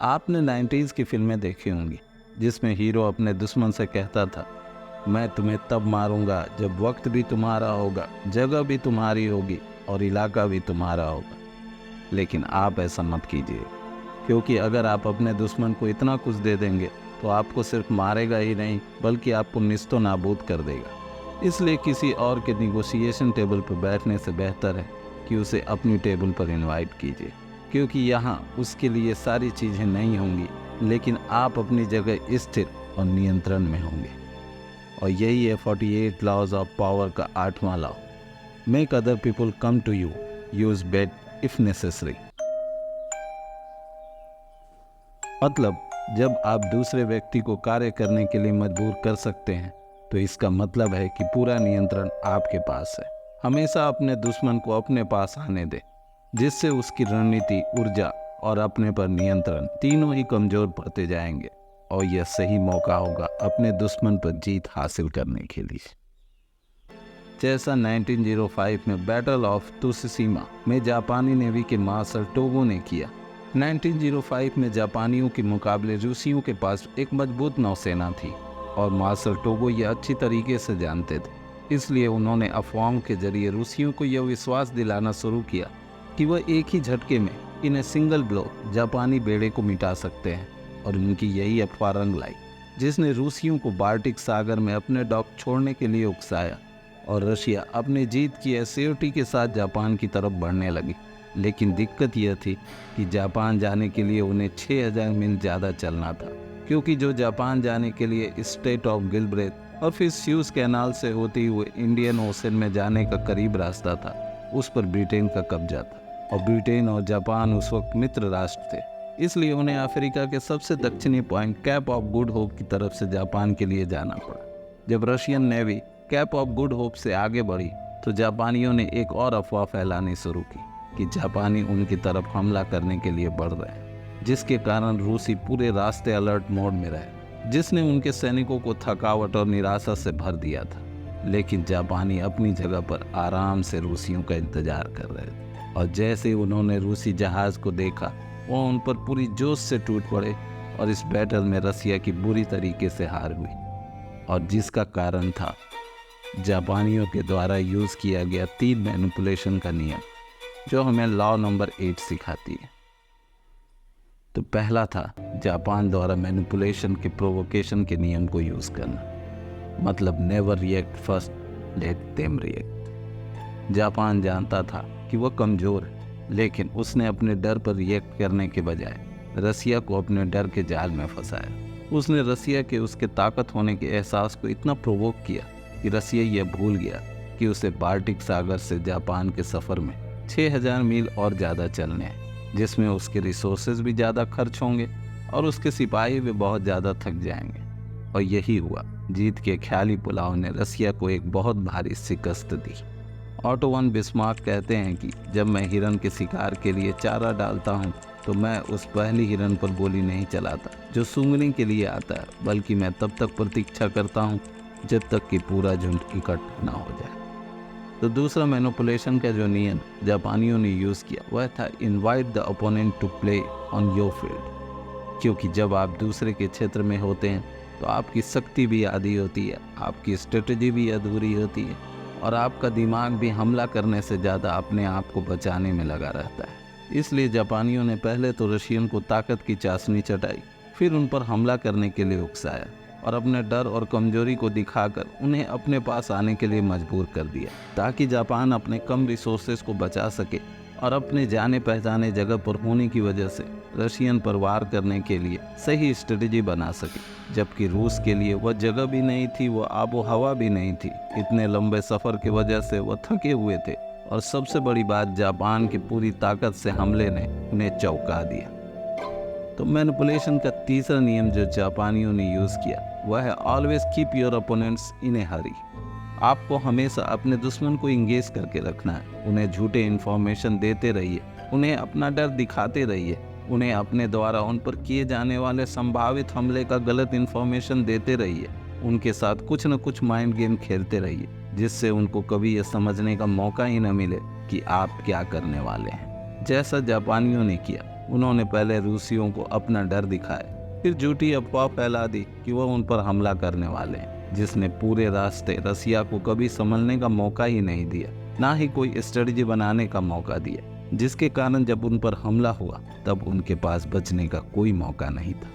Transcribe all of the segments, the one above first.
आपने 90s की फिल्में देखी होंगी जिसमें हीरो अपने दुश्मन से कहता था, मैं तुम्हें तब मारूंगा जब वक्त भी तुम्हारा होगा, जगह भी तुम्हारी होगी और इलाका भी तुम्हारा होगा। लेकिन आप ऐसा मत कीजिए, क्योंकि अगर आप अपने दुश्मन को इतना कुछ दे देंगे तो आपको सिर्फ मारेगा ही नहीं बल्कि आपको निस्तो नाबूद कर देगा। इसलिए किसी और के निगोशिएशन टेबल पर बैठने से बेहतर है कि उसे अपनी टेबल पर इनवाइट कीजिए, क्योंकि यहाँ उसके लिए सारी चीज़ें नहीं होंगी, लेकिन आप अपनी जगह स्थिर और नियंत्रण में होंगे। और यही है 48 लॉज ऑफ पावर का 8वां law, make other people come to you, use bait if necessary. मतलब जब आप दूसरे व्यक्ति को कार्य करने के लिए मजबूर कर सकते हैं तो इसका मतलब है कि पूरा नियंत्रण आपके पास है। हमेशा अपने दुश्मन को अपने पास आने दें, जिससे उसकी रणनीति, ऊर्जा और अपने पर नियंत्रण तीनों ही कमजोर पड़ते जाएंगे और यह सही मौका होगा अपने दुश्मन पर जीत हासिल करने के लिए। जैसा 1905 में बैटल ऑफ त्सुशिमा में जापानी नेवी के मार्शल टोगो ने किया। 1905 में जापानियों के मुकाबले रूसियों के पास एक मजबूत नौसेना थी और मार्शल टोगो यह अच्छी तरीके से जानते थे। इसलिए उन्होंने अफवाहों के जरिए रूसियों को यह विश्वास दिलाना शुरू किया कि वह एक ही झटके में इन सिंगल ब्लो जापानी बेड़े को मिटा सकते हैं, और उनकी यही अफवाह रंग लाई, जिसने रूसियों को बाल्टिक सागर में अपने डॉक छोड़ने के लिए उकसाया और रशिया अपनी जीत की एश्योरिटी के साथ जापान की तरफ बढ़ने लगी। लेकिन दिक्कत यह थी कि जापान जाने के लिए उन्हें 6000 मील ज़्यादा चलना था, क्योंकि जो जापान जाने के लिए स्टेट ऑफ गिलब्रेथ और फिर स्यूज कैनाल से होते हुए इंडियन ओशन में जाने का करीब रास्ता था, उस पर ब्रिटेन का कब्जा था, और ब्रिटेन और जापान उस वक्त मित्र राष्ट्र थे। इसलिए उन्हें अफ्रीका के सबसे दक्षिणी point cap of good hope की तरफ से जापान के लिए जाना पड़ा। जब Russian navy cap of good hope से आगे बढ़ी तो जापानियों ने एक और अफवाह फैलानी शुरू की कि जापानी उनकी तरफ हमला करने के लिए बढ़ रहे हैं, जिसके कारण रूसी पूरे रास्ते अलर्ट मोड में रहे, जिसने उनके सैनिकों को थकावट और निराशा से भर दिया था। लेकिन जापानी अपनी जगह पर आराम से रूसियों का इंतजार कर रहे थे, और जैसे ही उन्होंने रूसी जहाज को देखा वो उन पर पूरी जोश से टूट पड़े, और इस बैटल में रसिया की बुरी तरीके से हार हुई, और जिसका कारण था जापानियों के द्वारा यूज़ किया गया 3 मैनिपुलेशन का नियम, जो हमें लॉ नंबर 8 सिखाती है। तो पहला था जापान द्वारा मैनिपुलेशन के प्रोवोकेशन के नियम को यूज़ करना, मतलब never react first, let them react. Japan जानता था कि वह कमज़ोर है, लेकिन उसने अपने डर पर रिएक्ट करने के बजाय रसिया को अपने डर के जाल में फंसाया। उसने रसिया के उसके ताकत होने के एहसास को इतना प्रोवोक किया कि रसिया यह भूल गया कि उसे बाल्टिक सागर से जापान के सफ़र में 6000 मील और ज़्यादा चलने हैं, जिसमें उसके रिसोर्सेज भी ज़्यादा खर्च होंगे और उसके सिपाही भी बहुत ज़्यादा थक जाएंगे। और यही हुआ। जीत के ख्याली पुलाव ने रसिया को एक बहुत भारी शिकस्त दी। ऑटो वन बिस्मार्क कहते हैं कि जब मैं हिरन के शिकार के लिए चारा डालता हूँ तो मैं उस पहली हिरन पर गोली नहीं चलाता जो सूंघने के लिए आता है, बल्कि मैं तब तक प्रतीक्षा करता हूँ जब तक कि पूरा झुंड इकट्ठा ना हो जाए। तो दूसरा मैनिपुलेशन का जो नियम जापानियों ने यूज़ किया वह था invite the opponent to play on your field, क्योंकि जब आप दूसरे के क्षेत्र में होते हैं तो आपकी शक्ति भी आधी होती है, आपकी स्ट्रेटजी भी अधूरी होती है, और आपका दिमाग भी हमला करने से ज़्यादा अपने आप को बचाने में लगा रहता है। इसलिए जापानियों ने पहले तो रशियन को ताकत की चाशनी चटाई, फिर उन पर हमला करने के लिए उकसाया और अपने डर और कमजोरी को दिखाकर उन्हें अपने पास आने के लिए मजबूर कर दिया, ताकि जापान अपने कम रिसोर्सेज को बचा सके और अपने जाने पहचाने जगह पर होने की वजह से रशियन पर वार करने के लिए सही स्ट्रेटजी बना सके। जबकि रूस के लिए वह जगह भी नहीं थी, वह आबो हवा भी नहीं थी। इतने लंबे सफ़र की वजह से वह थके हुए थे, और सबसे बड़ी बात, जापान की पूरी ताकत से हमले ने उन्हें चौंका दिया। तो मैनिपुलेशन का तीसरा नियम जो जापानियों ने यूज़ किया वह है ऑलवेज कीप योर अपोनेंट्स इन ए हरी। आपको हमेशा अपने दुश्मन को इंगेज करके रखना है। उन्हें झूठे इन्फॉर्मेशन देते रहिए, उन्हें अपना डर दिखाते रहिए, उन्हें अपने द्वारा उन पर किए जाने वाले संभावित हमले का गलत इन्फॉर्मेशन देते रहिए। उनके साथ कुछ न कुछ माइंड गेम खेलते रहिए, जिससे उनको कभी ये समझने का मौका ही न मिले कि आप क्या करने वाले हैं। जैसा जापानियों ने किया, उन्होंने पहले रूसियों को अपना डर दिखाया, फिर झूठी अफवाह फैला दी कि वह उन पर हमला करने वाले हैं, जिसने पूरे रास्ते रसिया को कभी संभलने का मौका ही नहीं दिया, ना ही कोई स्ट्रेटजी बनाने का मौका दिया, जिसके कारण जब उन पर हमला हुआ तब उनके पास बचने का कोई मौका नहीं था।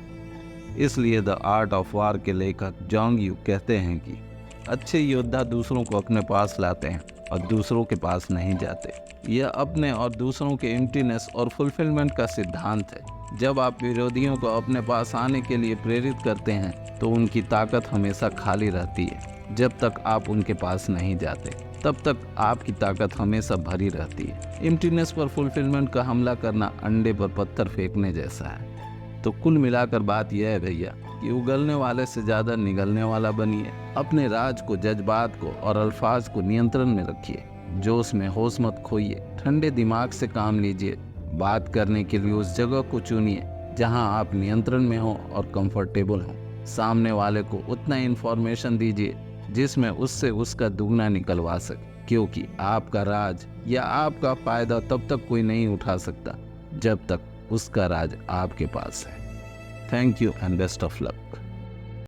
इसलिए द आर्ट ऑफ वार के लेखक जोंग यू कहते हैं कि अच्छे योद्धा दूसरों को अपने पास लाते हैं और दूसरों के पास नहीं जाते। यह अपने और दूसरों के एम्प्टीनेस और फुलफिलमेंट का सिद्धांत है। जब आप विरोधियों को अपने पास आने के लिए प्रेरित करते हैं तो उनकी ताकत हमेशा खाली रहती है। जब तक आप उनके पास नहीं जाते तब तक आपकी ताकत हमेशा भरी रहती है। एम्प्टीनेस पर फुलफिलमेंट का हमला करना अंडे पर पत्थर फेंकने जैसा है। तो कुल मिलाकर बात यह है भैया कि उगलने वाले से ज़्यादा निगलने वाला बनिए। अपने राज को, जज्बात को और अल्फाज को नियंत्रण में रखिए। जोश में होश मत खोइए। ठंडे दिमाग से काम लीजिए। बात करने के लिए उस जगह को चुनिए जहां आप नियंत्रण में हो और कंफर्टेबल हो। सामने वाले को उतना इन्फॉर्मेशन दीजिए जिसमें उससे उसका दुगना निकलवा सके, क्योंकि आपका राज या आपका फायदा तब तक कोई नहीं उठा सकता जब तक उसका राज आपके पास है। Thank you and best of luck.